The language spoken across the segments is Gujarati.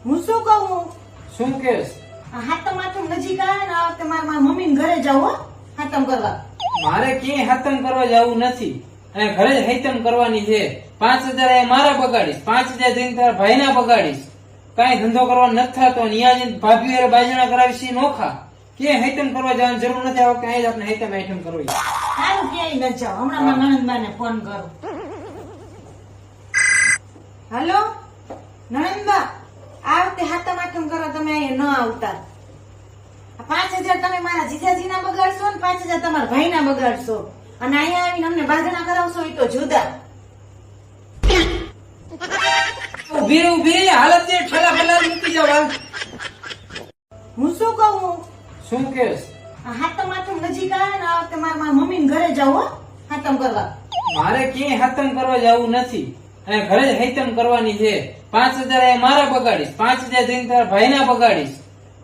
હું શું કહું? શું કેસ? હાથમ હાથમ નજીક આવે ને આ વખતે મારા મમ્મી ઘરે જાવ હો હાથમ કરવા. મારે ક્યાંય હાતમ કરવા જવું નથી અને ઘરે જ હાતમ કરવાની છે. 5000 એ મારા બગાડીશ, 5000 જઈને તારા ભાઈના બગાડીશ. કઈ ધંધો કરવા નથી થતો. અહીંયા જઈને ભાભી હારે બાજણા કરાવીશ ઈ નોખા. ક્યાંય હાતમ કરવા જવાની જરૂર નથી. આ વખતે અહીં જ આપણે હાતમ કરવી. સારું ક્યાંય ન જાવ. હમણાં મારા નણંદબાને ફોન કરો. હલો નણંદબા, આ વખતે હાથમ હાથમ કરવા તમે અહીંયા ન આવતા. 5000 તમે મારા જીજાજીના બગાડશો ને 5000 તમારા ભાઈના બગાડશો અને અહીંયા આવીને અમને બાંધણા કરાવશો એ તો જુદા. ઉભી રે, ઉભી રે. હાલત છે ઠેલા પેલા મૂકી જાવ. હાલ. હું શું કહું? શું કેસ? હાથમ હાથમ નજીક આવે ને આ વખતે મારા મમ્મી ઘરે જાવ હો હાથમ કરવા. મારે ક્યાંય હાતમ કરવા જવું નથી અને ઘરે જ હાતમ કરવાની છે. 5000 એ મારા બગાડીશ, 5000 જઈને તારા ભાઈના બગાડીશ.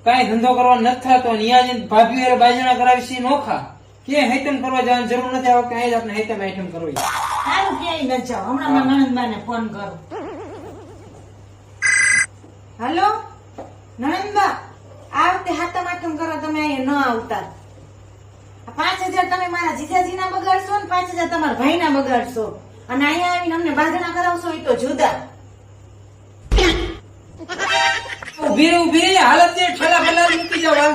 કઈ ધંધો કરવા નથી થતો. અહીંયા જઈને ભાભી હારે બાજણા કરાવીશ ઈ નોખા. ક્યાંય હાતમ કરવા જવાની જરૂર નથી. આ વખતે અહીં જ આપણે હાતમ કરવી. સારું ક્યાંય ન જાવ. હમણાં મારા નણંદબાને ફોન કરો. હલો નણંદબા, આ વખતે હાથમ હાથમ કરવા તમે અહીંયા ન આવતા. 5000 તમે મારા જીજાજીના બગાડશો ને 5000 તમારા ભાઈના બગાડશો અને અહીંયા આવીને અમને બાંધણા કરાવશો એ તો જુદા. ઉભી રે, ઉભી રે. હાલત છે ઠેલા પેલા મૂકી જાવ. હાલ.